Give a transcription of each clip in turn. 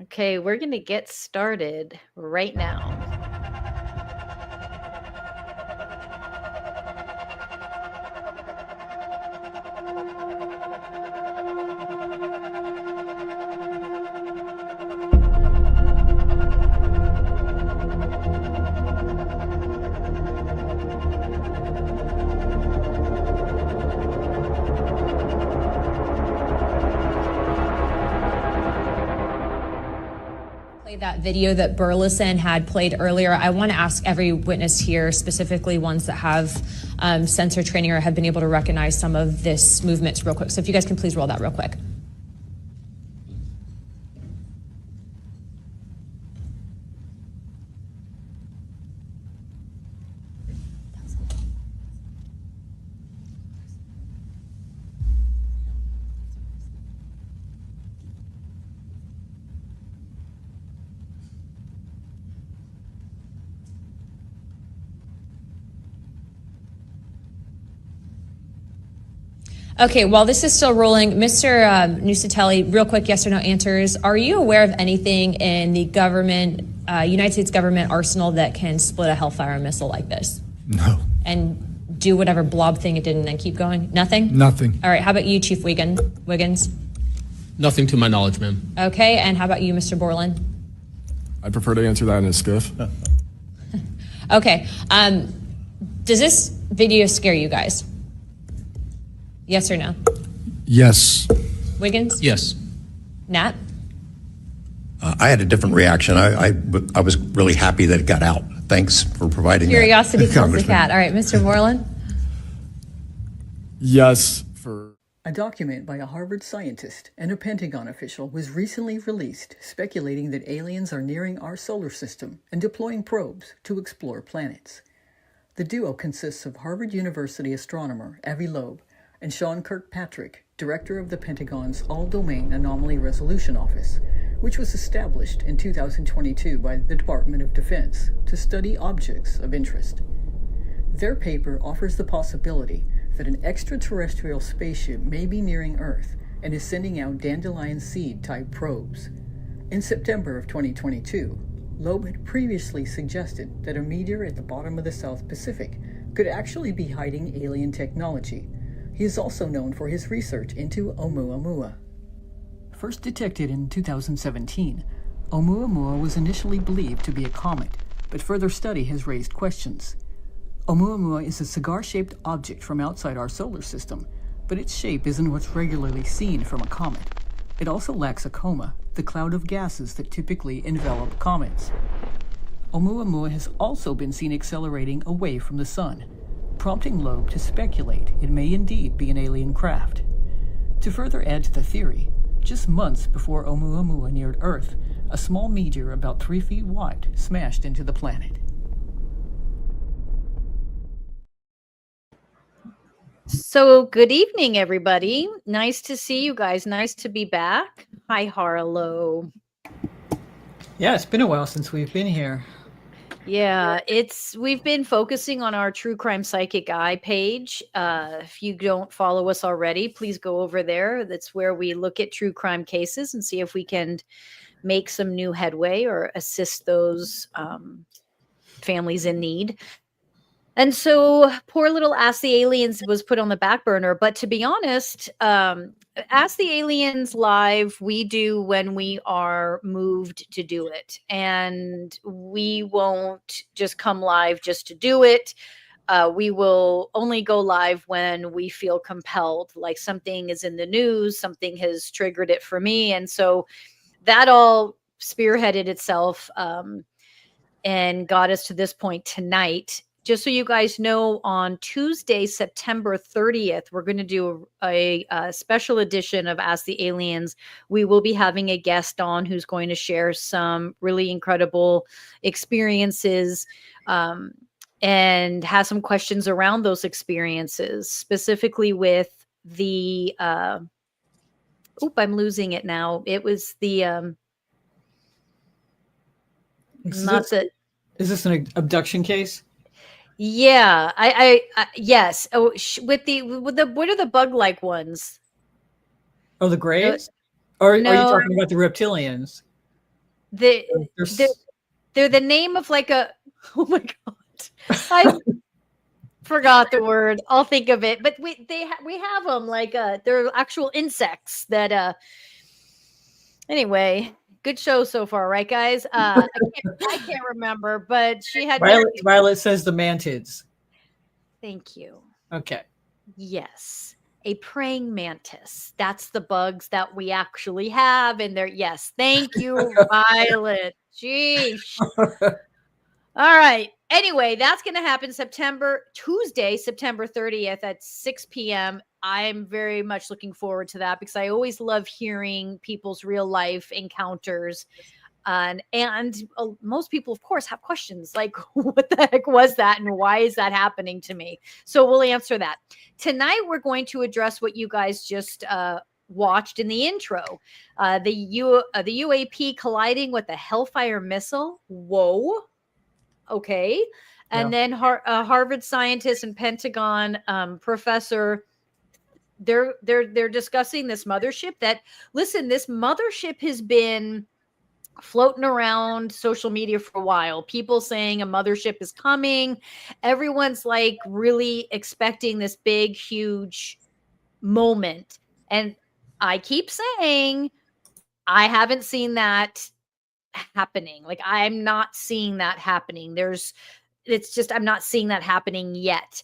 Okay, we're going to get started right now. That video that Burleson had played earlier, I want to ask every witness here, specifically ones that have sensor training or have been able to recognize some of this movements real quick. So if you guys can please roll that real quick. Okay, while this is still rolling, Mr. Nusatelli, real quick yes or no answers. Are you aware of anything in the government, United States government arsenal that can split a hellfire missile like this? No. And do whatever blob thing it did and then keep going? Nothing? Nothing. All right, how about you, Chief Wiggins? Nothing to my knowledge, ma'am. Okay, and how about you, Mr. Borland? I prefer to answer that in a skiff. Okay, does this video scare you guys? Yes or no? Yes. Wiggins? Yes. Nat? I had a different reaction. I was really happy that it got out. Thanks for providing Curiosity that, kills the Congressman. cat. All right, Mr. Borland? Yes for... A document by a Harvard scientist and a Pentagon official was recently released speculating that aliens are nearing our solar system and deploying probes to explore planets. The duo consists of Harvard University astronomer Avi Loeb and Sean Kirkpatrick, director of the Pentagon's All-Domain Anomaly Resolution Office, which was established in 2022 by the Department of Defense to study objects of interest. Their paper offers the possibility that an extraterrestrial spaceship may be nearing Earth and is sending out dandelion seed-type probes. In September of 2022, Loeb had previously suggested that a meteor at the bottom of the South Pacific could actually be hiding alien technology. He is also known for his research into Oumuamua. First detected in 2017, Oumuamua was initially believed to be a comet, but further study has raised questions. Oumuamua is a cigar-shaped object from outside our solar system, but its shape isn't what's regularly seen from a comet. It also lacks a coma, the cloud of gases that typically envelop comets. Oumuamua has also been seen accelerating away from the sun, prompting Loeb to speculate it may indeed be an alien craft. To further add to the theory, just months before Oumuamua neared Earth, a small meteor about 3 feet wide smashed into the planet. So, good evening, everybody. Nice to see you guys. Nice to be back. Hi, Harlow. Yeah, it's been a while since we've been here. Yeah, we've been focusing on our True Crime Psychic Eye page. If you don't follow us already, please go over there. That's where we look at true crime cases and see if we can make some new headway or assist those families in need. And so poor little Ask the Aliens was put on the back burner. But to be honest, Ask the Aliens live, we do when we are moved to do it. And we won't just come live just to do it. We will only go live when we feel compelled, like something is in the news, something has triggered it for me. And so that all spearheaded itself and got us to this point tonight. Just so you guys know, on Tuesday, September 30th, we're going to do a special edition of Ask the Aliens. We will be having a guest on who's going to share some really incredible experiences and have some questions around those experiences, specifically with the I'm losing it now. It was the Is this an abduction case? Yeah, I yes. Oh, with the what are the bug-like ones? Oh, the graves? Or are you talking about the reptilians? the There's- they're the name of like a oh my god. I forgot the word. I'll think of it. But we have them like they're actual insects that anyway, good show so far, right guys? I can't remember, but she had Violet says the mantids. Thank you. Okay. Yes. A praying mantis. That's the bugs that we actually have in there. Yes. Thank you, Violet. Jeez. All right. Anyway, that's going to happen Tuesday, September 30th at 6 p.m. I'm very much looking forward to that because I always love hearing people's real life encounters. And most people, of course, have questions like, what the heck was that? And why is that happening to me? So we'll answer that. Tonight, we're going to address what you guys just watched in the intro. The UAP colliding with a hellfire missile. Whoa. Okay. And then Harvard scientist and Pentagon professor, they're discussing this mothership this mothership has been floating around social media for a while. People saying a mothership is coming. Everyone's like really expecting this big, huge moment. And I keep saying, I haven't seen that happening. Like, I'm not seeing that happening. I'm not seeing that happening yet.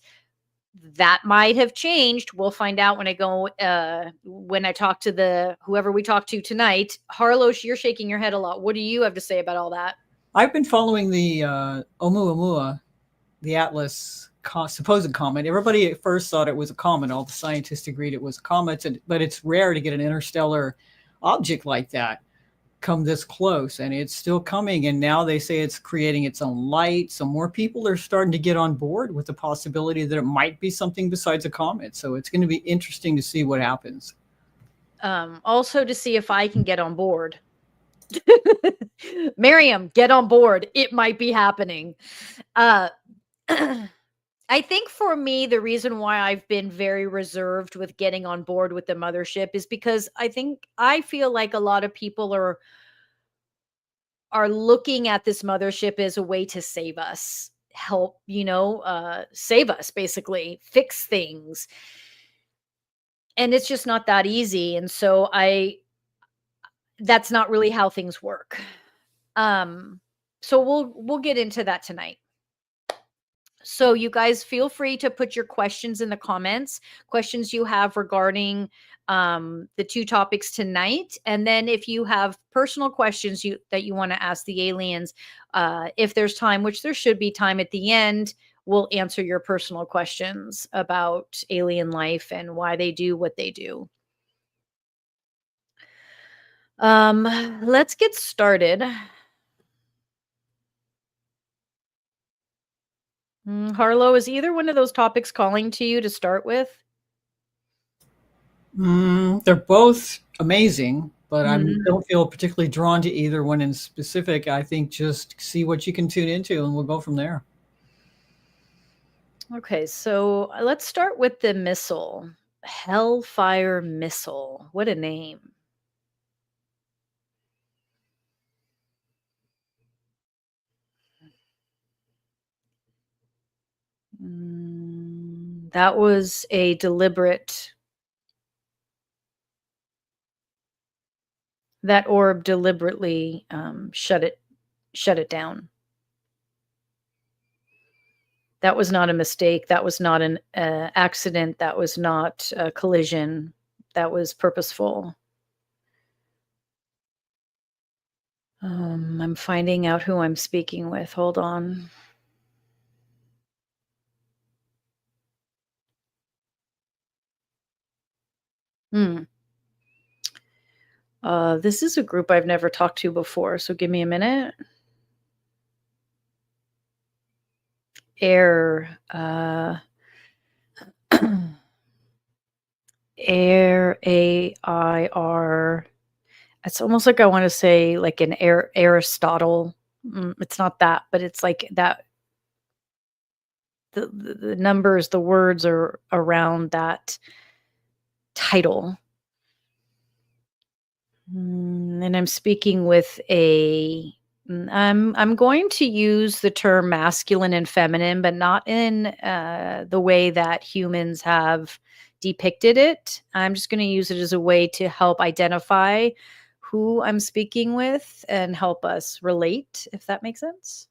That might have changed. We'll find out when I talk to whoever we talk to tonight. Harlow, you're shaking your head a lot. What do you have to say about all that? I've been following the Oumuamua, the Atlas supposed comet. Everybody at first thought it was a comet. All the scientists agreed it was a comet, but it's rare to get an interstellar object like that come this close, and it's still coming. And now they say it's creating its own light. So more people are starting to get on board with the possibility that it might be something besides a comet. So it's going to be interesting to see what happens. Also to see if I can get on board. Maryam, get on board. It might be happening. I think for me, the reason why I've been very reserved with getting on board with the mothership is because I feel like a lot of people are looking at this mothership as a way to save us, help, save us, basically fix things. And it's just not that easy. And so that's not really how things work. So we'll get into that tonight. So you guys feel free to put your questions in the comments, questions you have regarding the two topics tonight. And then if you have personal questions that you want to ask the aliens, if there's time, which there should be time at the end, we'll answer your personal questions about alien life and why they do what they do. Let's get started. Harlow, is either one of those topics calling to you to start with? They're both amazing, but I don't feel particularly drawn to either one in specific. I think just see what you can tune into and we'll go from there. Okay, so let's start with the missile. Hellfire missile. What a name. That was a deliberate. That orb deliberately shut it down. That was not a mistake. That was not an accident. That was not a collision. That was purposeful. I'm finding out who I'm speaking with. Hold on. This is a group I've never talked to before, so give me a minute. Air AIR. It's almost like I want to say like an Aristotle. It's not that, but it's like that. The numbers, the words are around that title. And I'm speaking with a I'm going to use the term masculine and feminine, but not in the way that humans have depicted it. I'm just going to use it as a way to help identify who I'm speaking with and help us relate, if that makes sense.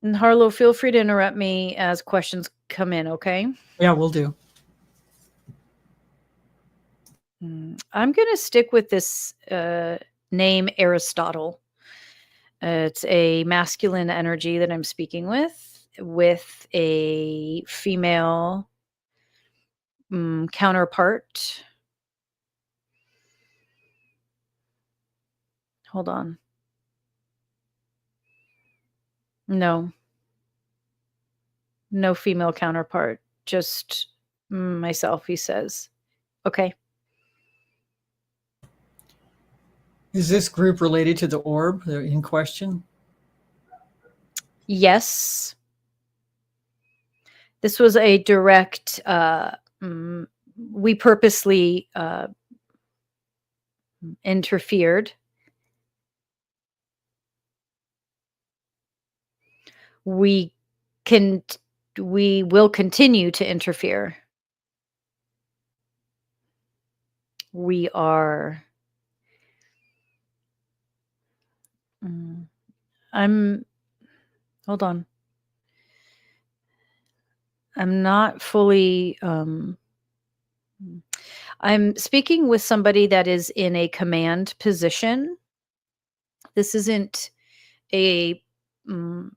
And Harlow, feel free to interrupt me as questions come in, okay? Yeah, we'll do. I'm going to stick with this name Aristotle. It's a masculine energy that I'm speaking with a female counterpart. Hold on. No, no female counterpart, just myself, he says. Okay. Is this group related to the orb in question? Yes. This was a direct, we purposely interfered. We can, we will continue to interfere. We are, I'm, hold on. I'm not fully, I'm speaking with somebody that is in a command position. This isn't a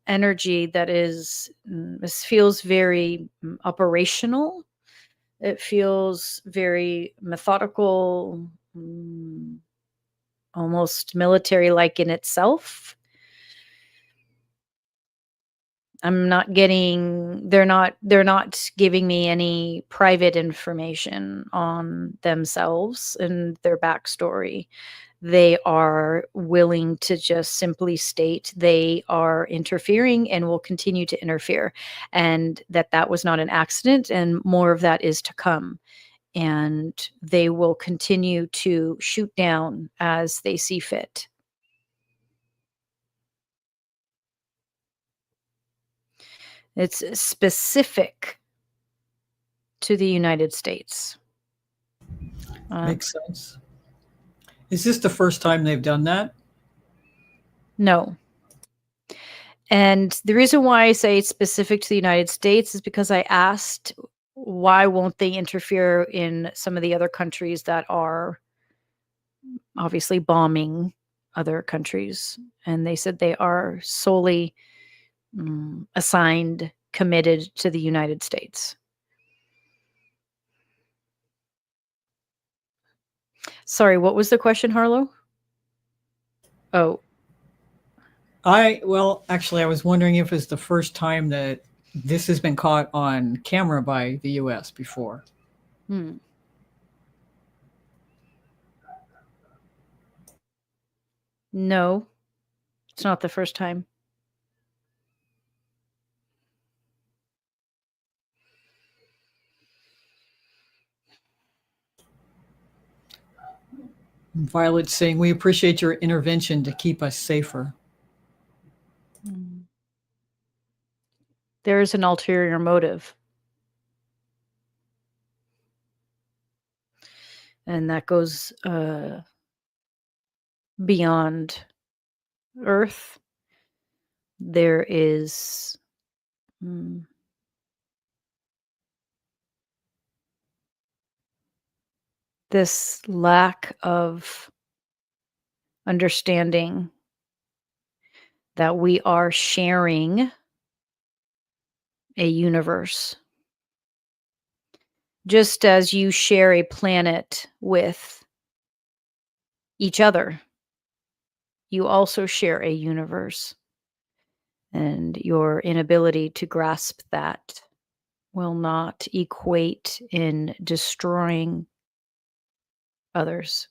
energy that is, this feels very operational. It feels very methodical, almost military like in itself. I'm not getting, they're not giving me any private information on themselves and their backstory. They are willing to just simply state they are interfering and will continue to interfere, and that was not an accident, and more of that is to come. And they will continue to shoot down as they see fit. It's specific to the United States. Makes sense. Is this the first time they've done that? No. And the reason why I say it's specific to the United States is because I asked, why won't they interfere in some of the other countries that are obviously bombing other countries? And they said they are solely assigned, committed to the United States. Sorry, what was the question, Harlow? Oh, Well, actually, I was wondering if it's the first time that this has been caught on camera by the U.S. before. No, it's not the first time. Violet's saying, we appreciate your intervention to keep us safer. There is an ulterior motive. And that goes beyond Earth. There is this lack of understanding that we are sharing a universe. Just as you share a planet with each other, you also share a universe. And your inability to grasp that will not equate in destroying others.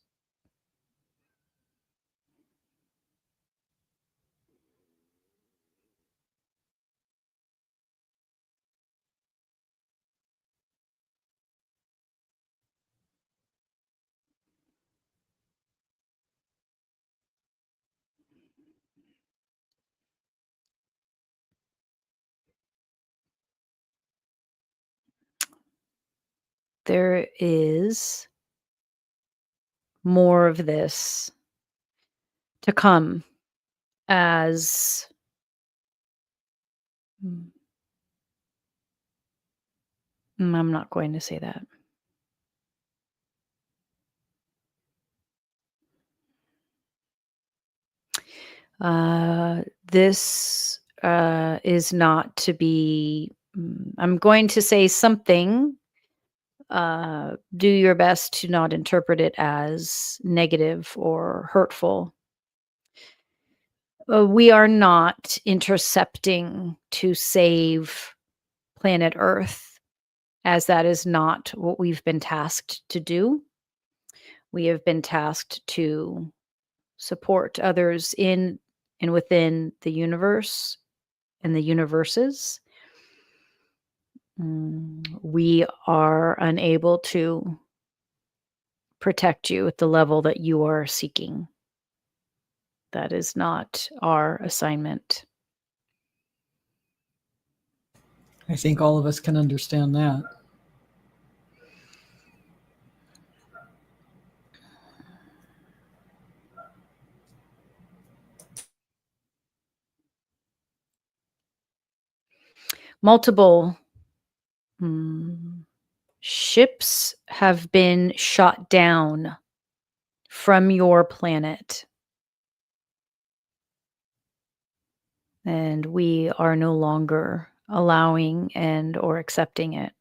there is more of this to come as I'm not going to say that. This is not to be, I'm going to say something. Do your best to not interpret it as negative or hurtful. We are not intercepting to save planet Earth, as that is not what we've been tasked to do. We have been tasked to support others in and within the universe and the universes. We are unable to protect you at the level that you are seeking. That is not our assignment. I think all of us can understand that. Multiple ships have been shot down from your planet. And we are no longer allowing and or accepting it.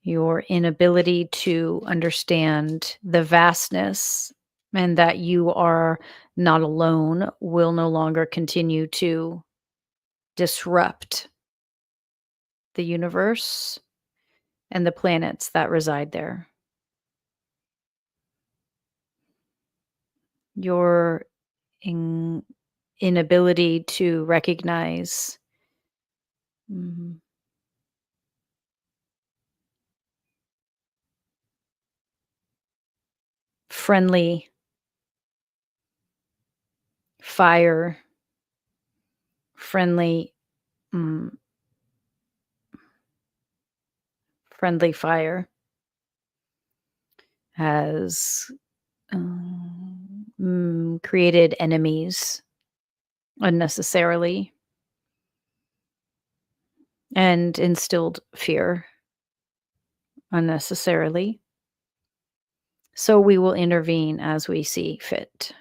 Your inability to understand the vastness and that you are not alone will no longer continue to disrupt the universe and the planets that reside there. Your inability to recognize friendly fire, friendly fire has created enemies unnecessarily and instilled fear unnecessarily. So we will intervene as we see fit.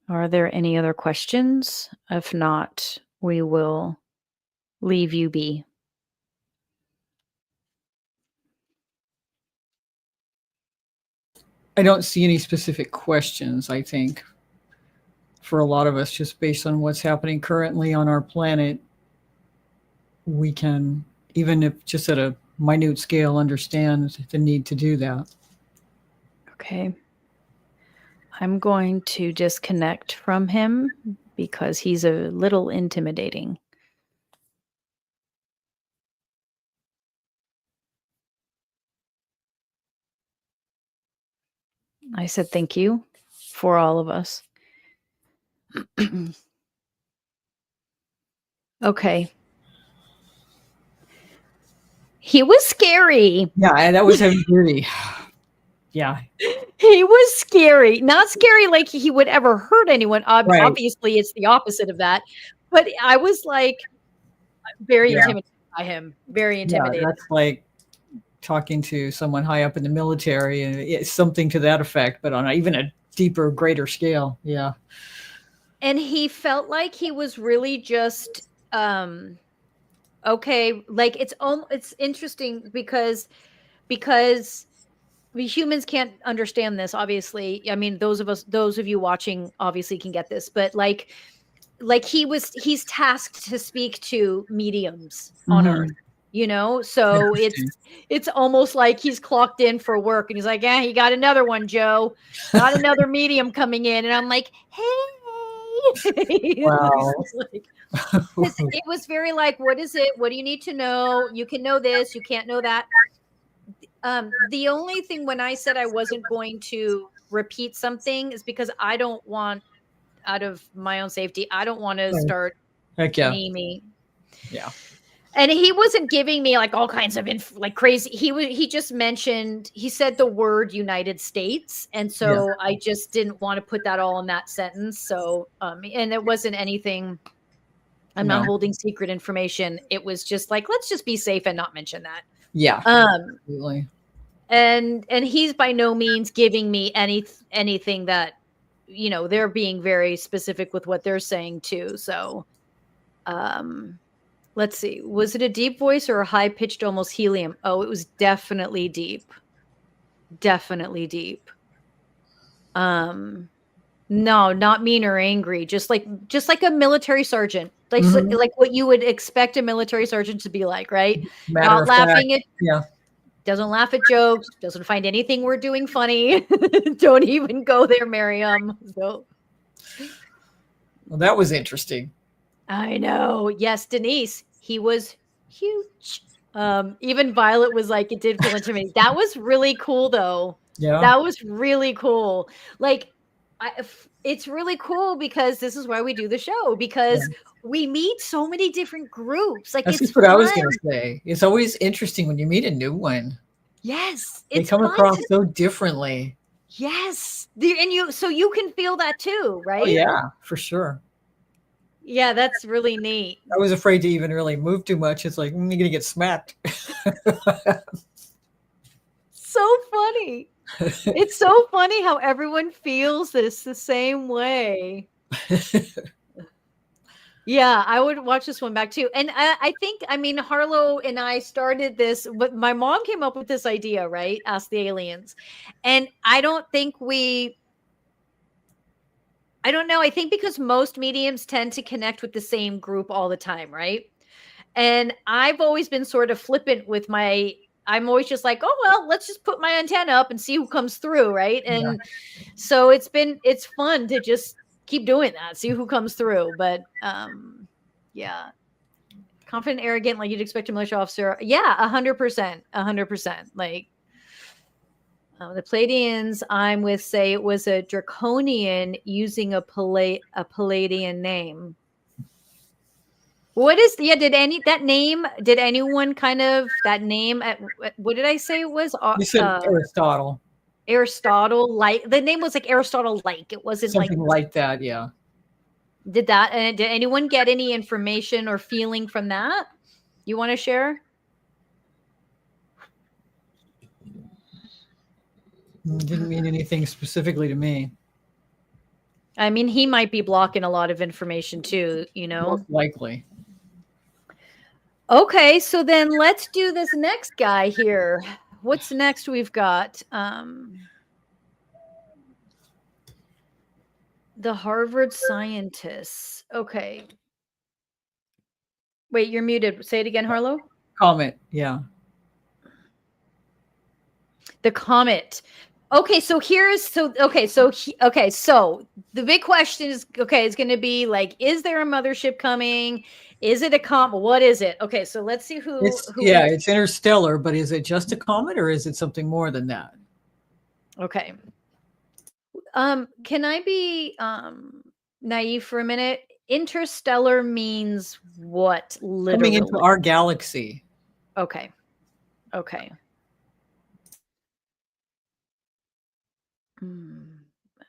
Are there any other questions? If not, we will leave you be. I don't see any specific questions, I think, for a lot of us, just based on what's happening currently on our planet. We can, even if just at a minute scale, understand the need to do that. Okay. I'm going to disconnect from him because he's a little intimidating. I said thank you for all of us. Okay. He was scary. Yeah, that was heavy duty. Yeah. He was scary. Not scary like he would ever hurt anyone. Right. Obviously, it's the opposite of that. But I was like very intimidated by him. Very intimidated. Yeah, that's like talking to someone high up in the military, and it's something to that effect, but on even a deeper, greater scale. Yeah. And he felt like he was really just okay. Like it's interesting because we humans can't understand this, obviously. I mean, those of you watching obviously can get this, but like he's tasked to speak to mediums on Earth, so it's almost like he's clocked in for work and he's like, yeah, you got another one, Joe, got another medium coming in. And I'm like, hey. Wow. It was very like, what is it? What do you need to know? You can know this, you can't know that. The only thing when I said I wasn't going to repeat something is because I don't want, out of my own safety, I don't want to start naming. Yeah. And he wasn't giving me like all kinds of like crazy. He just mentioned, he said the word United States. And so I just didn't want to put that all in that sentence. So, and it wasn't anything, I'm not holding secret information. It was just like, let's just be safe and not mention that. Yeah. Absolutely. And he's by no means giving me anything that, you know, they're being very specific with what they're saying too. So, let's see. Was it a deep voice or a high pitched, almost helium? Oh, it was definitely deep. Definitely deep. No, not mean or angry. Just like a military sergeant, like like what you would expect a military sergeant to be like, right? Not laughing at. Yeah. Doesn't laugh at jokes. Doesn't find anything we're doing funny. Don't even go there, Maryam. So. Well, that was interesting. I know. Yes, Denise. He was huge. Even Violet was like, it did feel intimidating. That was really cool, though. Yeah. That was really cool. Like, it's really cool because this is why we do the show, because we meet so many different groups. Like, that's it's what fun. I was going to say. It's always interesting when you meet a new one. Yes, they come across so differently. Yes, so you can feel that too, right? Oh, yeah, for sure. Yeah, that's really neat. I was afraid to even really move too much. It's like, you're going to get smacked. So funny. It's so funny how everyone feels this the same way. Yeah, I would watch this one back too. And I think, I mean, Harlow and I started this, but my mom came up with this idea, right? Ask the Aliens. And I don't know. I think because most mediums tend to connect with the same group all the time, right? And I've always been sort of flippant with I'm always just like, oh, well, let's just put my antenna up and see who comes through, right? And so it's fun to just keep doing that, see who comes through. But yeah. Confident, arrogant, like you'd expect a militia officer. Yeah, 100%. 100%. Like, the Palladians I'm with say it was a draconian using a Palladian name. What is did anyone kind of that name at what did I say it was? You said Aristotle. Aristotle, like the name was like Aristotle, like it wasn't something like that. Yeah. Did anyone get any information or feeling from that you want to share? Didn't mean anything specifically to me. I mean, he might be blocking a lot of information too, you know? Most likely. Okay, so then let's do this next guy here. What's next we've got? The Harvard scientists. Okay. Wait, you're muted. Say it again, Harlow. Comet, yeah. The comet. Okay, so so the big question is, it's going to be like, is there a mothership coming? Is it a comet? What is it? Okay, so let's see who it's interstellar, but is it just a comet or is it something more than that? Okay. Can I be naive for a minute? Interstellar means what, literally? Coming into our galaxy. Okay.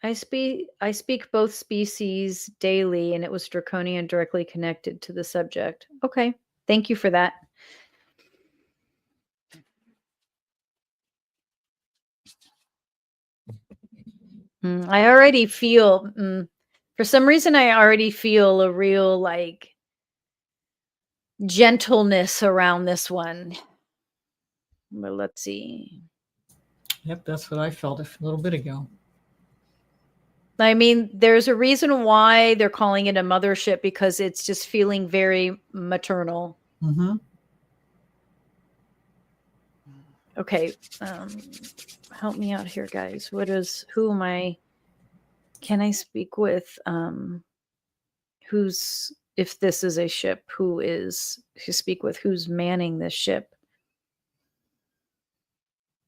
I speak both species daily, and it was draconian directly connected to the subject. Okay. Thank you for that. I already feel, for some reason, I already feel a real like gentleness around this one. But let's see. Yep, that's what I felt a little bit ago. I mean, there's a reason why they're calling it a mothership, because it's just feeling very maternal. Mm-hmm. Okay. Help me out here, guys. Who am I? Can I speak with, if this is a ship, who's manning this ship?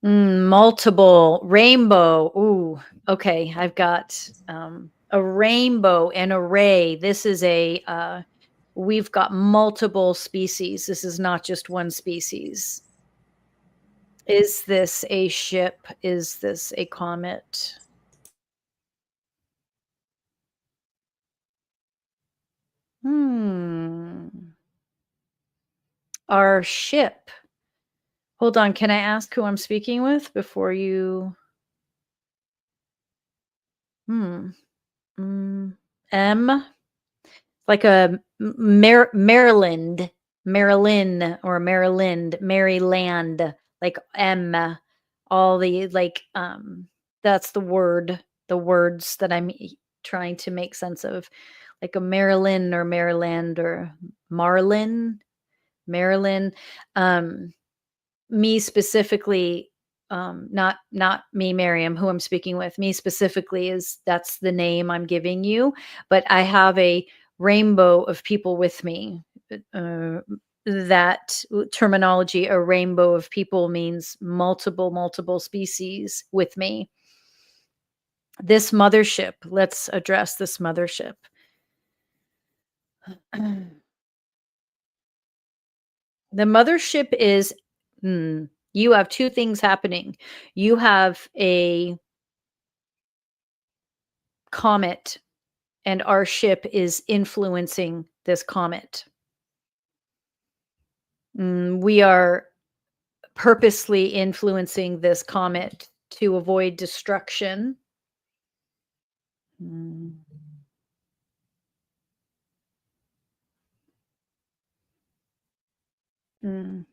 Multiple rainbow. Ooh, okay. I've got a rainbow and a ray. This is a We've got multiple species. This is not just one species. Is this a ship? Is this a comet? Our ship. Hold on. Can I ask who I'm speaking with before you? M? Like a Maryland, or Maryland, like M. All the that's the words that I'm trying to make sense of. Like a Maryland or Maryland or Marlin, Maryland. Me specifically, not me, Maryam, who I'm speaking with. Me specifically that's the name I'm giving you, but I have a rainbow of people with me. Uh, that terminology, a rainbow of people, means multiple species with me. This mothership, let's address this mothership. The mothership is, you have two things happening. You have a comet, and our ship is influencing this comet. We are purposely influencing this comet to avoid destruction. Mm. Mm.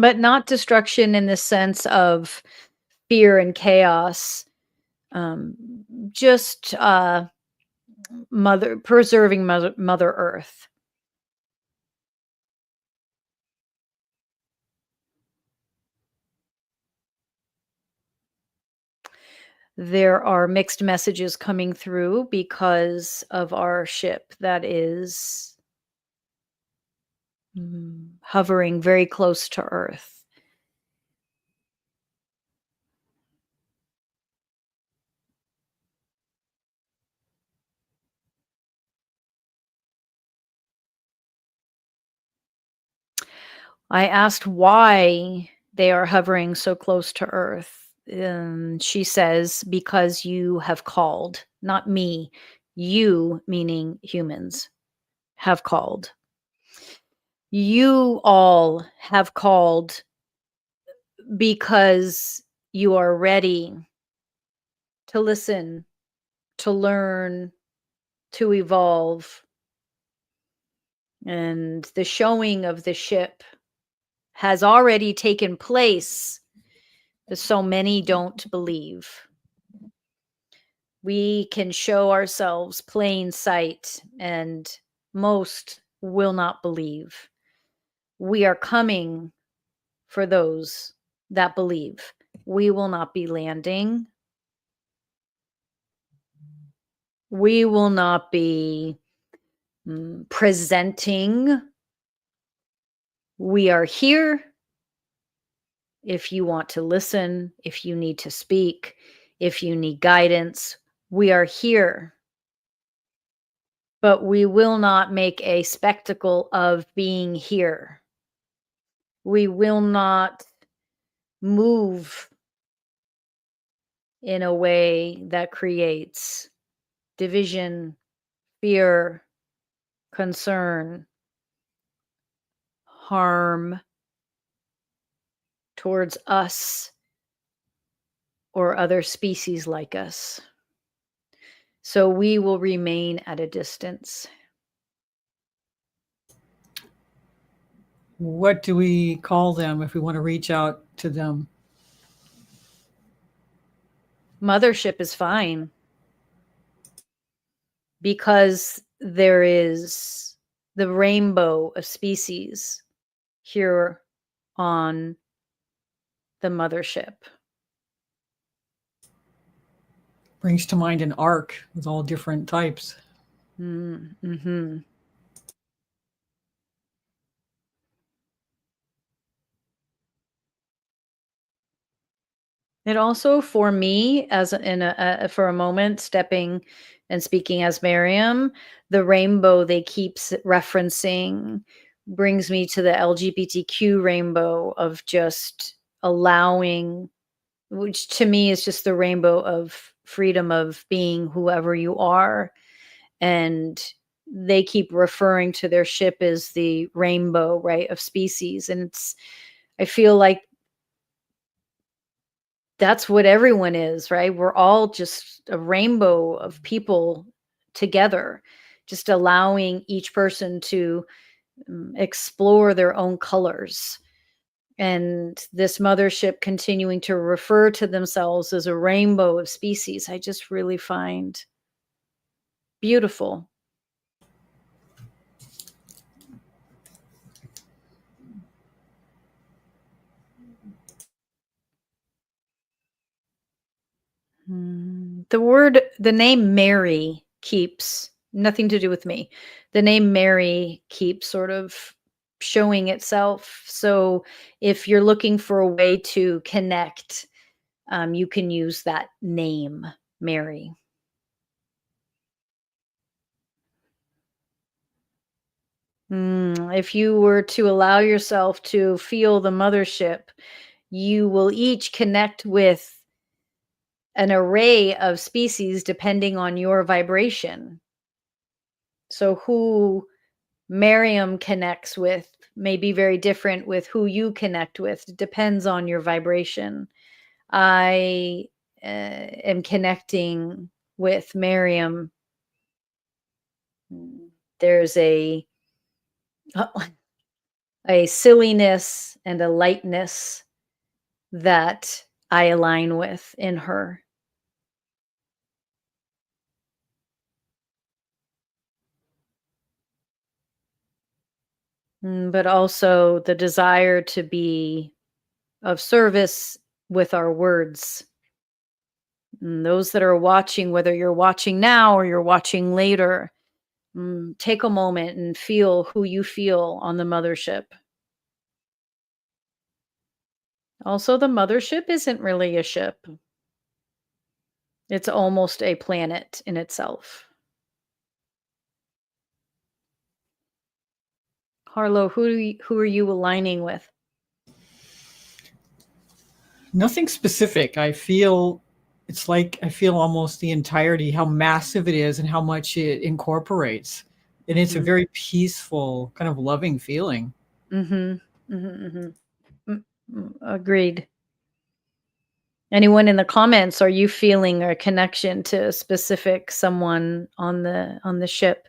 But not destruction in the sense of fear and chaos. Um, just preserving Mother Earth. There are mixed messages coming through because of our ship that is hovering very close to Earth. I asked why they are hovering so close to Earth. She says, because you have called, not me. You, meaning humans, have called. You all have called because you are ready to listen, to learn, to evolve. And the showing of the ship has already taken place, but so many don't believe. We can show ourselves plain sight, and most will not believe. We are coming for those that believe. We will not be landing. We will not be presenting. We are here. If you want to listen, if you need to speak, if you need guidance, we are here. But we will not make a spectacle of being here. We will not move in a way that creates division, fear, concern, harm towards us or other species like us. So we will remain at a distance. What do we call them if we want to reach out to them? Mothership is fine because there is the rainbow of species here on the mothership. Brings to mind an ark with all different types. Mm-hmm. It also, for me, as in for a moment, stepping and speaking as Miriam, the rainbow they keep referencing brings me to the LGBTQ rainbow of just allowing, which to me is just the rainbow of freedom of being whoever you are. And they keep referring to their ship as the rainbow, right, of species. And I feel like that's what everyone is, right? We're all just a rainbow of people together, just allowing each person to explore their own colors. And this mothership continuing to refer to themselves as a rainbow of species, I just really find beautiful. The name Mary keeps nothing to do with me. The name Mary keeps sort of showing itself. So if you're looking for a way to connect, you can use that name, Mary. If you were to allow yourself to feel the mothership, you will each connect with an array of species depending on your vibration. So who Miriam connects with may be very different with who you connect with. It depends on your vibration. I am connecting with Miriam. There's a silliness and a lightness that I align with in her. But also the desire to be of service with our words. And those that are watching, whether you're watching now or you're watching later, take a moment and feel who you feel on the mothership. Also, the mothership isn't really a ship. It's almost a planet in itself. Harlow, who are you aligning with? Nothing specific. I feel it's like I feel almost the entirety, how massive it is and how much it incorporates. And it's a very peaceful, kind of loving feeling. Agreed. Anyone in the comments, are you feeling a connection to a specific someone on the ship?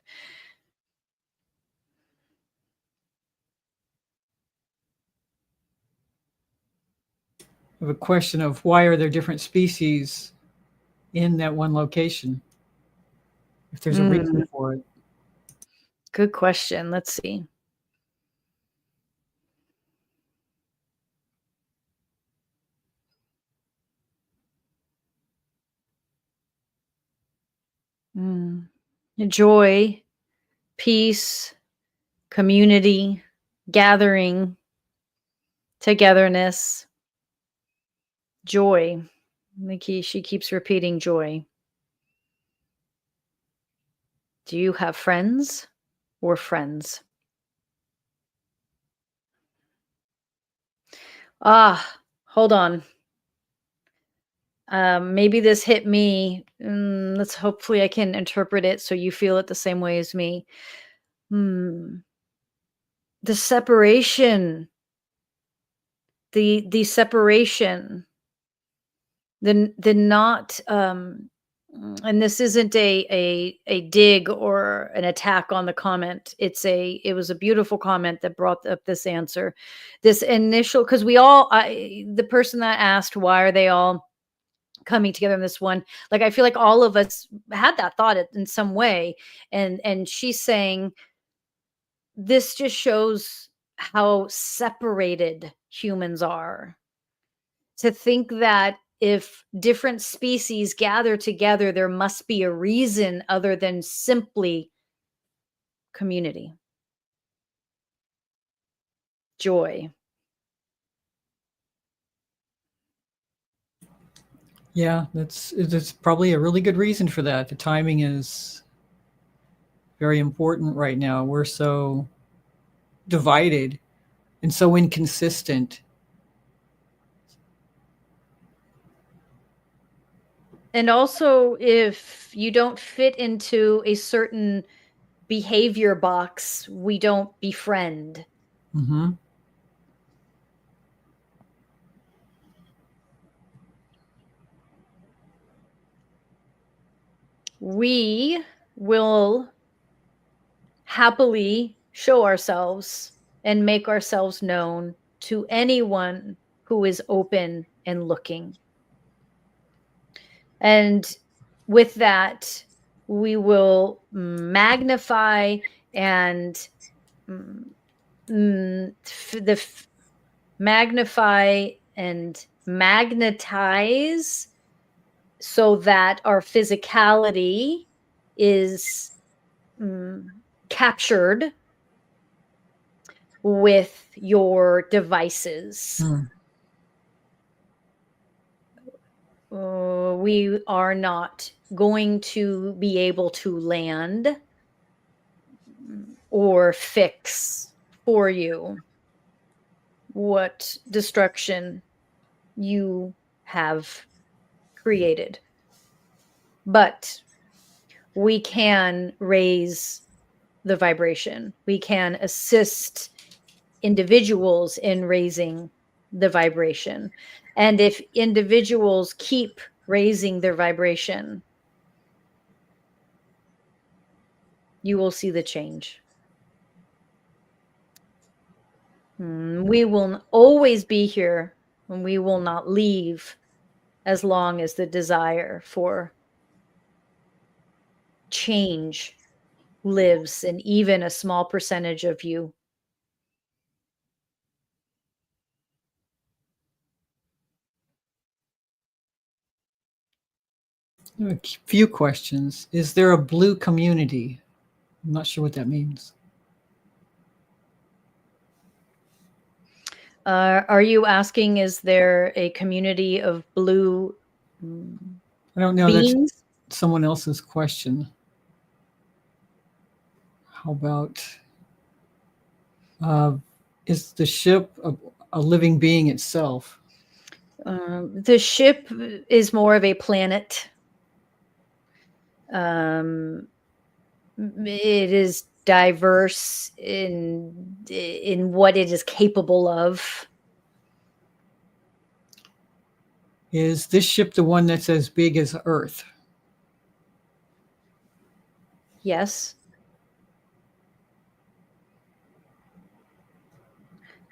I have a question of why are there different species in that one location? If there's a reason for it. Good question. Let's see. Joy, peace, community, gathering, togetherness, joy. She keeps repeating joy. Do you have friends or friends? Hold on. Maybe this hit me. Let's hopefully I can interpret it so you feel it the same way as me. The separation, the separation, the not, and this isn't a dig or an attack on the comment. It was a beautiful comment that brought up this answer. This initial, because the person that asked why are they all coming together in this one, like I feel like all of us had that thought in some way, and she's saying this just shows how separated humans are. To think that if different species gather together, there must be a reason other than simply community, joy. Yeah, that's probably a really good reason for that. The timing is very important right now. We're so divided and so inconsistent. And also, if you don't fit into a certain behavior box, we don't befriend. Hmm. We will happily show ourselves and make ourselves known to anyone who is open and looking. And with that, we will magnify and mm, magnify and magnetize so that our physicality is mm, captured with your devices. Mm. We are not going to be able to land or fix for you what destruction you have created. But we can raise the vibration. We can assist individuals in raising the vibration. And if individuals keep raising their vibration, you will see the change. We will always be here and we will not leave as long as the desire for change lives in even a small percentage of you. A few questions. Is there a blue community? I'm not sure what that means. Are you asking, is there a community of blue I don't know. That's beings? someone else's question. How about is the ship a living being itself? The ship is more of a planet. It is diverse in what it is capable of. Is this ship the one that's as big as Earth? Yes,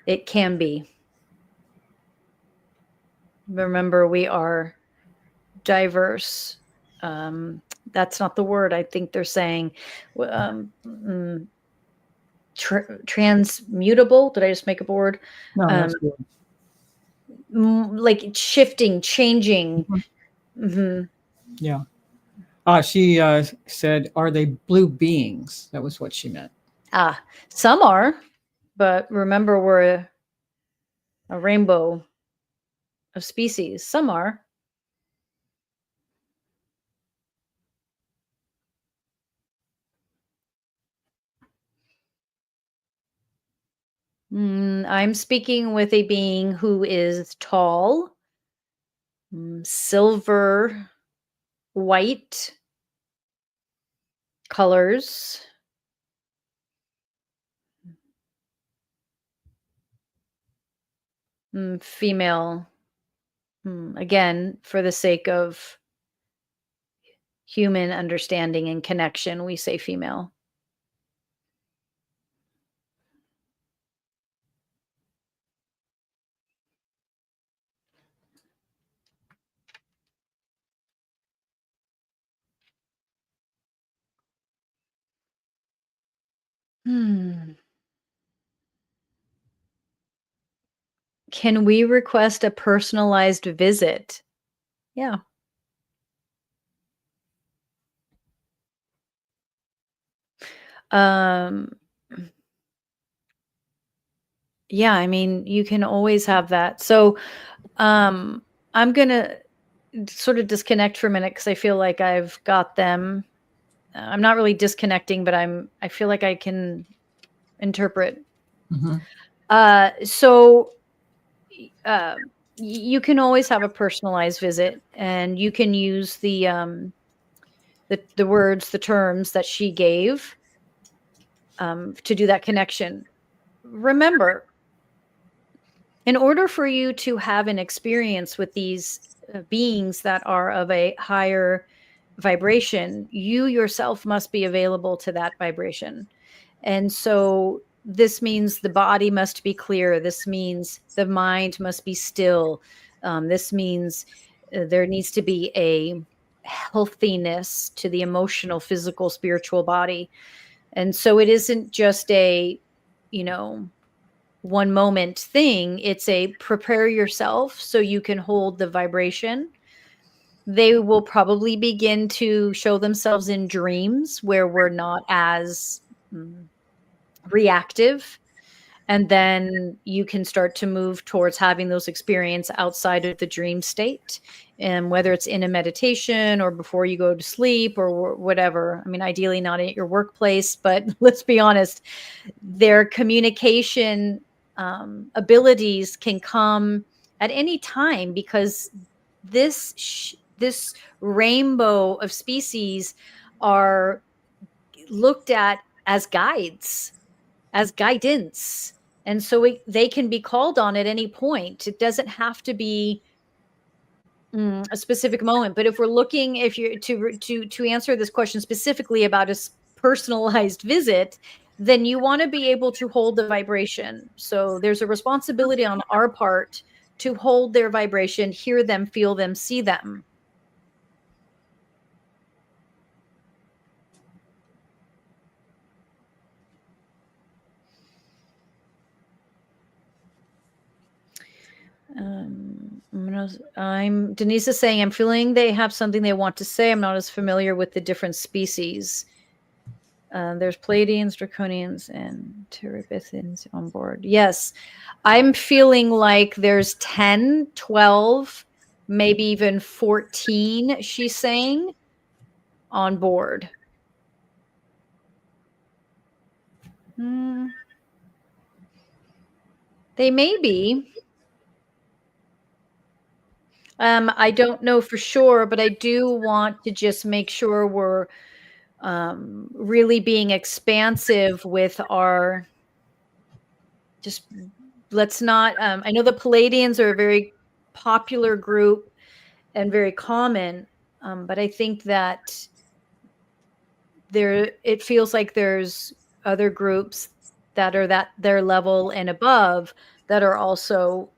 it can be. Remember, we are diverse. That's not the word I think they're saying. Transmutable. Did I just make up a word? No, Um, that's good. like shifting, changing. Yeah. She said, "Are they blue beings?" That was what she meant. Some are, but remember, we're a rainbow of species. Some are. I'm speaking with a being who is tall, silver, white colors, female. Again, for the sake of human understanding and connection, we say female. Hmm. Can we request a personalized visit? Yeah. Um, yeah, I mean, you can always have that. So, I'm gonna sort of disconnect for a minute because I feel like I've got them. I'm not really disconnecting, but I feel like I can interpret. So you can always have a personalized visit, and you can use the words, the terms that she gave to do that connection. Remember, in order for you to have an experience with these beings that are of a higher vibration, you yourself must be available to that vibration. And so this means the body must be clear. This means the mind must be still. This means there needs to be a healthiness to the emotional, physical, spiritual body. And so it isn't just a, you know, one moment thing. It's a prepare yourself so you can hold the vibration. They will probably begin to show themselves in dreams where we're not as reactive, and then you can start to move towards having those experiences outside of the dream state, and whether it's in a meditation or before you go to sleep or whatever. I mean, ideally not at your workplace, but let's be honest, their communication abilities can come at any time, because this rainbow of species are looked at as guides, as guidance. And so they can be called on at any point. It doesn't have to be a specific moment. But if we're looking, if you're to answer this question specifically about a personalized visit, then you want to be able to hold the vibration. So there's a responsibility on our part to hold their vibration, hear them, feel them, see them. Denise is saying, I'm feeling they have something they want to say. I'm not as familiar with the different species. There's Pleiadians, Draconians, and Terabithians on board. Yes, I'm feeling like there's 10, 12, maybe even 14, she's saying, on board. They may be. I don't know for sure, but I do want to just make sure we're really being expansive with our, just let's not, I know the Palladians are a very popular group and very common, but I think that it feels like there's other groups that are their level and above that are also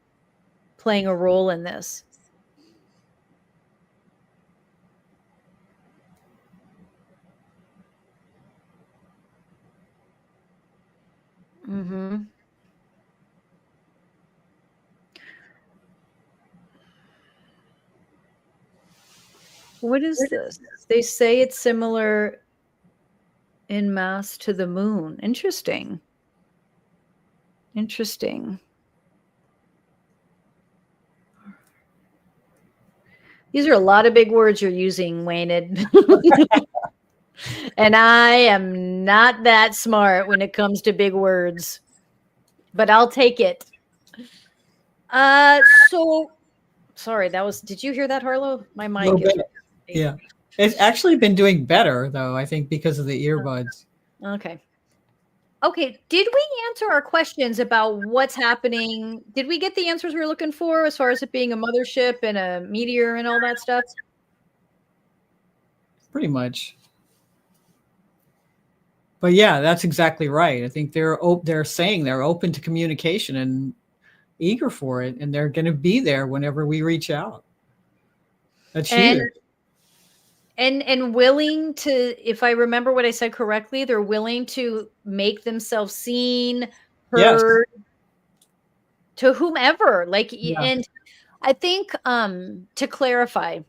playing a role in this. Mm-hmm. What is this? They say it's similar in mass to the moon. Interesting. Interesting. These are a lot of big words you're using, Wayned. And I am not that smart when it comes to big words, but I'll take it. So sorry, did you hear that, Harlow? My mic is. Yeah. It's actually been doing better, though, I think, because of the earbuds. Okay. Okay. Did we answer our questions about what's happening? Did we get the answers we were looking for as far as it being a mothership and a meteor and all that stuff? Pretty much. But yeah, that's exactly right. I think they're saying they're open to communication and eager for it, and they're going to be there whenever we reach out. That's huge. And willing to, if I remember what I said correctly, they're willing to make themselves seen, heard, yes, to whomever. Like, yeah. And I think to clarify,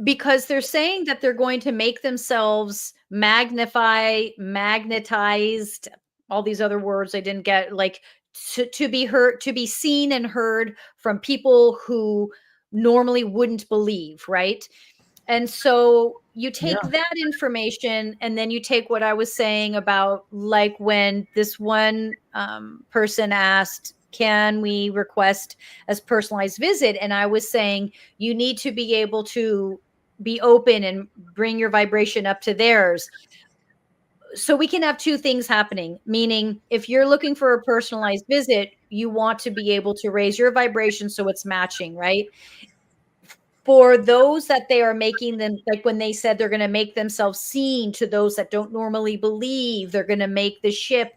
because they're saying that they're going to make themselves magnetized, all these other words I didn't get, like to be heard, to be seen and heard from people who normally wouldn't believe, right? And so you take Yeah. that information, and then you take what I was saying about, like, when this one person asked, can we request as personalized visit? And I was saying, you need to be able to be open and bring your vibration up to theirs. So we can have two things happening, meaning if you're looking for a personalized visit, you want to be able to raise your vibration so it's matching, right? For those that they are making them, like when they said they're going to make themselves seen to those that don't normally believe, they're going to make the ship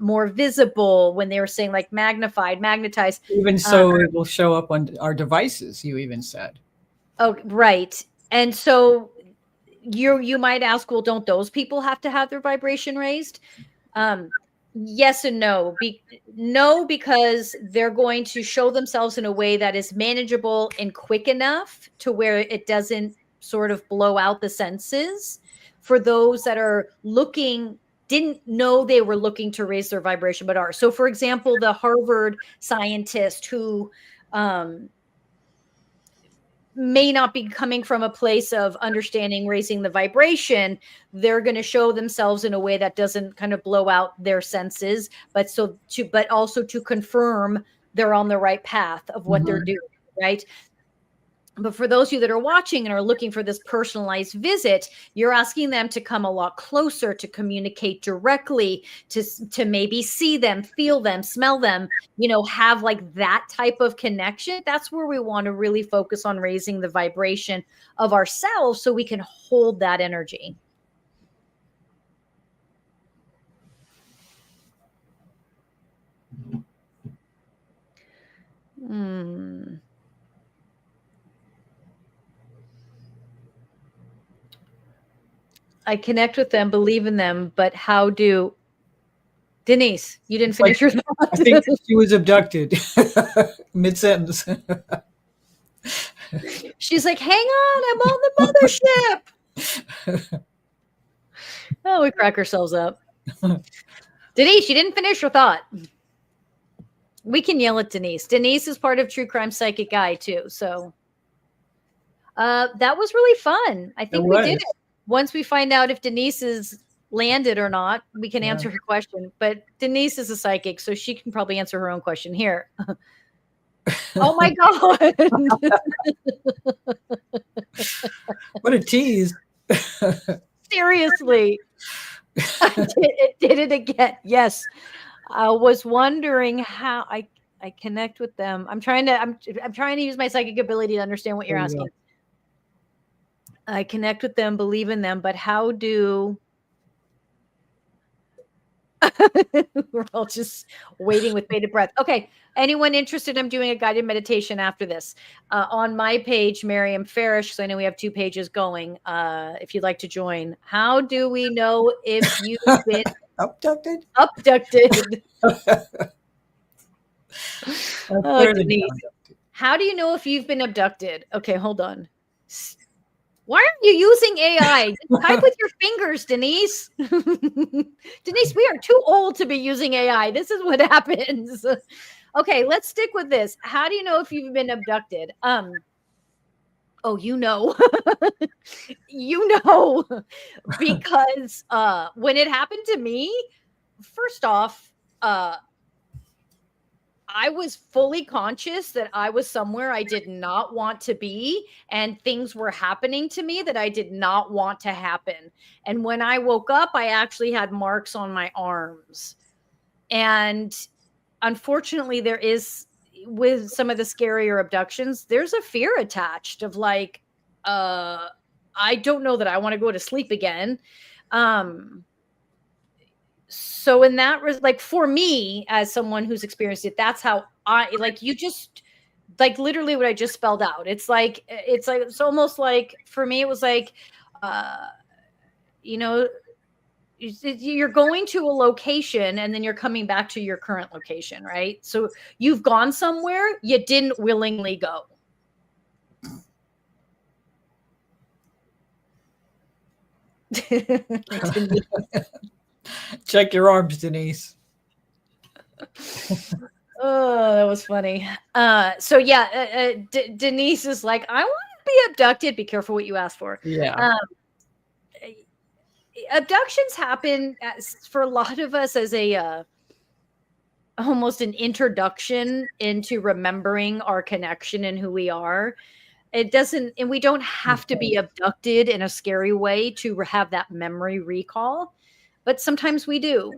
more visible. When they were saying like magnified, magnetized. Even so, it will show up on our devices, you even said. Oh, right. And so you might ask, well, don't those people have to have their vibration raised? Yes and no. No, because they're going to show themselves in a way that is manageable and quick enough to where it doesn't sort of blow out the senses. For those that are didn't know they were looking to raise their vibration, but are. So, for example, the Harvard scientist who may not be coming from a place of understanding raising the vibration, they're going to show themselves in a way that doesn't kind of blow out their senses, but also to confirm they're on the right path of what they're doing, right? But for those of you that are watching and are looking for this personalized visit, you're asking them to come a lot closer, to communicate directly, to maybe see them, feel them, smell them, have like that type of connection. That's where we want to really focus on raising the vibration of ourselves so we can hold that energy. I connect with them, believe in them, but how do... Denise, you didn't finish your thought. I think she was abducted mid-sentence. She's like, hang on, I'm on the mothership. Oh, we crack ourselves up. Denise, you didn't finish your thought. We can yell at Denise. Denise is part of True Crime Psychic Guy too. So that was really fun. I think we did it. Once we find out if Denise is landed or not, we can answer her question. But Denise is a psychic, so she can probably answer her own question here. Oh my God. What a tease. Seriously. It did it again. Yes. I was wondering how I connect with them. I'm trying to use my psychic ability to understand what you're asking. I connect with them, believe in them, but how do... We're all just waiting with bated breath. Okay. Anyone interested? I'm doing a guided meditation after this on my page, Maryam Farish. So I know we have 2 pages going. If you'd like to join, how do we know if you've been abducted? Oh, Denise. How do you know if you've been abducted? Okay, hold on. Why aren't you using AI? Just type with your fingers, Denise. Denise, we are too old to be using AI. This is what happens. Okay, let's stick with this. How do you know if you've been abducted? Oh, you know, because when it happened to me, first off, I was fully conscious that I was somewhere I did not want to be, and things were happening to me that I did not want to happen. And when I woke up, I actually had marks on my arms. And unfortunately, there is, with some of the scarier abductions, there's a fear attached of like, I don't know that I want to go to sleep again. So in that, like, for me, as someone who's experienced it, that's how you just, like, literally what I just spelled out. It's almost like, for me, it was like, you're going to a location and then you're coming back to your current location, right? So you've gone somewhere you didn't willingly go. Check your arms, Denise. Oh, that was funny. So yeah, Denise is like, I want to be abducted. Be careful what you ask for. Yeah. Abductions happen for a lot of us as a almost an introduction into remembering our connection and who we are. It doesn't, and we don't have to be abducted in a scary way to have that memory recall, but sometimes we do.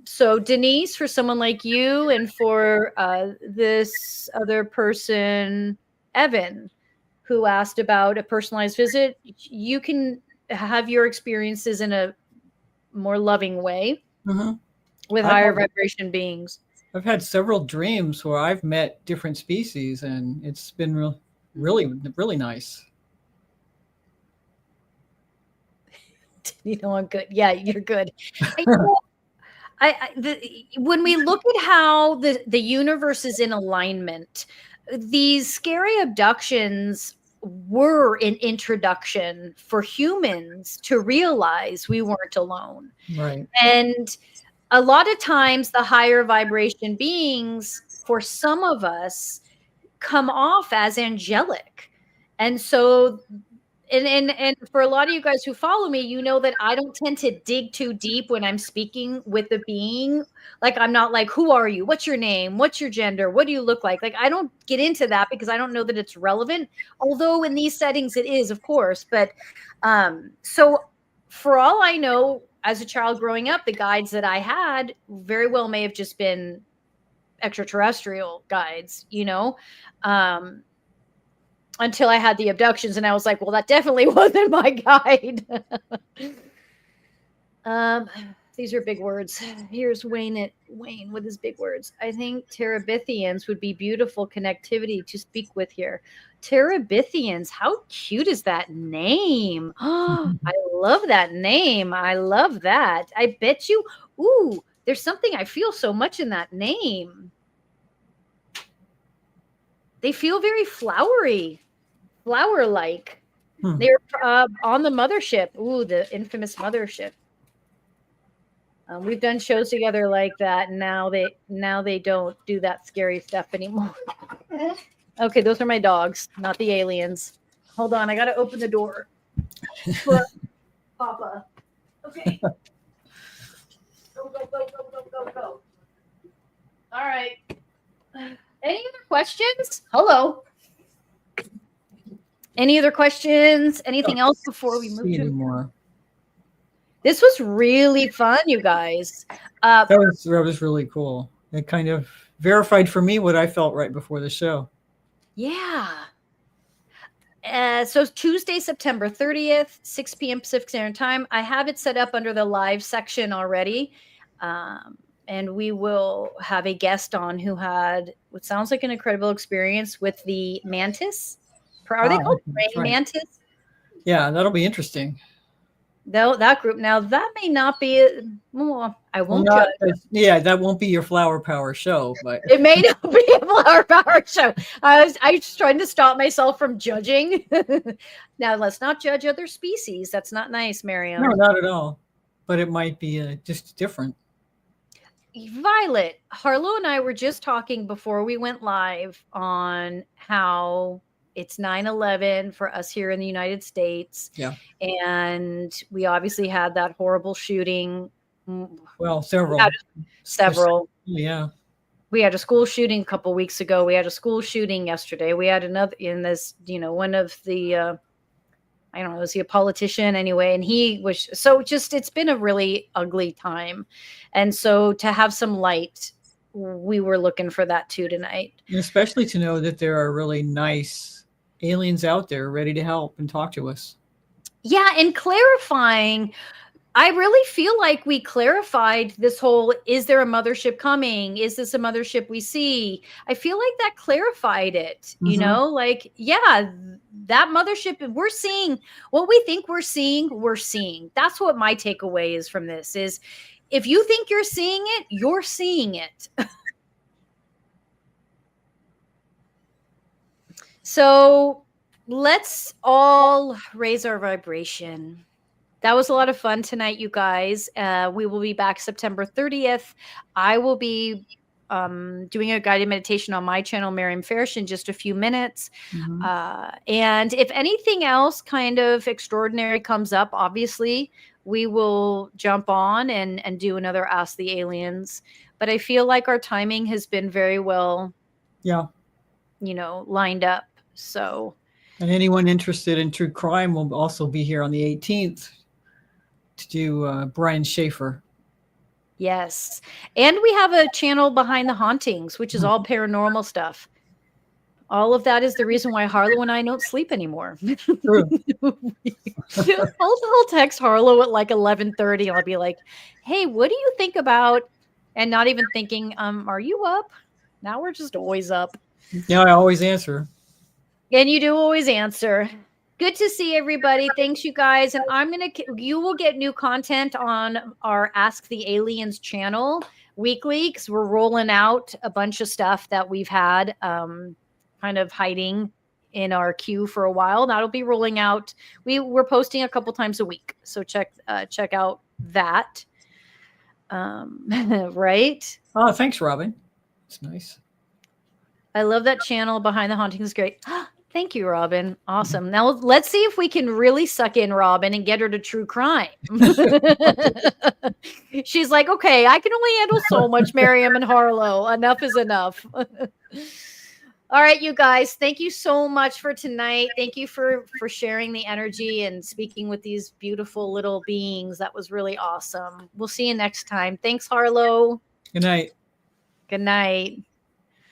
So Denise, for someone like you, and for this other person, Evan, who asked about a personalized visit, you can have your experiences in a more loving way with higher vibration beings. I've had several dreams where I've met different species, and it's been really nice. You know, I'm good. Yeah, you're good. When we look at how the universe is in alignment, these scary abductions were an introduction for humans to realize we weren't alone. Right. And a lot of times the higher vibration beings, for some of us, come off as angelic. And so and for a lot of you guys who follow me, you know that I don't tend to dig too deep when I'm speaking with the being. Like, I'm not like, who are you? What's your name? What's your gender? What do you look like? Like, I don't get into that because I don't know that it's relevant. Although in these settings it is, of course. But so for all I know, as a child growing up, the guides that I had very well may have just been extraterrestrial guides, you know? Until I had the abductions, and I was like, well, that definitely wasn't my guide. These are big words. Here's Wayne with his big words. I think Terabithians would be beautiful connectivity to speak with here. Terabithians, how cute is that name? I love that name. I love that. I bet you, ooh, there's something I feel so much in that name. They feel very flowery. Flower-like. They're on the mothership. Ooh, the infamous mothership. We've done shows together like that. And now they don't do that scary stuff anymore. Okay, those are my dogs, not the aliens. Hold on, I gotta open the door for Papa. Okay. Go. All right. Any other questions? Hello. Any other questions? Anything else before we move to more? This was really fun, you guys. That was really cool. It kind of verified for me what I felt right before the show. Yeah. So Tuesday, September 30th, 6 p.m. Pacific Standard Time. I have it set up under the live section already. And we will have a guest on who had what sounds like an incredible experience with the mantis. Are they called praying mantis? Yeah, that'll be interesting. That group. Now, that may not be. Well, I won't judge. Yeah, that won't be your flower power show, but it may not be a flower power show. I was trying to stop myself from judging. Now, let's not judge other species. That's not nice, Maryam. No, not at all. But it might be just different. Violet, Harlow and I were just talking before we went live on how it's 9/11 for us here in the United States. Yeah. And we obviously had that horrible shooting. Well, several. Yeah. We had a school shooting a couple weeks ago. We had a school shooting yesterday. We had another in this, one of the, I don't know, is he a politician anyway? And he was, so just, it's been a really ugly time. And so to have some light, we were looking for that too tonight. And especially to know that there are really nice aliens out there ready to help and talk to us. Yeah. And clarifying, I really feel like we clarified this whole, is there a mothership coming? Is this a mothership we see? I feel like that clarified it, like, yeah, that mothership, we're seeing what we think we're seeing. That's what my takeaway is from this is if you think you're seeing it, you're seeing it. So let's all raise our vibration. That was a lot of fun tonight, you guys. We will be back September 30th. I will be doing a guided meditation on my channel, Maryam Farish, in just a few minutes. Mhm. And if anything else kind of extraordinary comes up, obviously we will jump on and do another Ask the Aliens. But I feel like our timing has been very well, Yeah. lined up. So, And anyone interested in true crime will also be here on the 18th to do Brian Schaefer. yes. And we have a channel behind the Hauntings, which is all paranormal stuff. All of that is the reason why Harlow and I don't sleep anymore. True. I'll text Harlow at like 11:30 and I'll be like, "Hey, what do you think about?" And not even thinking, "Are you up?" Now we're just always up. Yeah, I always answer. And you do always answer. Good to see everybody. Thanks, you guys. And you will get new content on our Ask the Aliens channel weekly, because we're rolling out a bunch of stuff that we've had kind of hiding in our queue for a while. That'll be rolling out. We're posting a couple times a week, so check out that. Right? Oh, thanks, Robin. It's nice. I love that channel behind the Hauntings. Great. Thank you, Robin. Awesome. Now let's see if we can really suck in Robin and get her to true crime. She's like, okay, I can only handle so much, Maryam and Harlow. Enough is enough. All right, you guys. Thank you so much for tonight. Thank you for sharing the energy and speaking with these beautiful little beings. That was really awesome. We'll see you next time. Thanks, Harlow. Good night. Good night.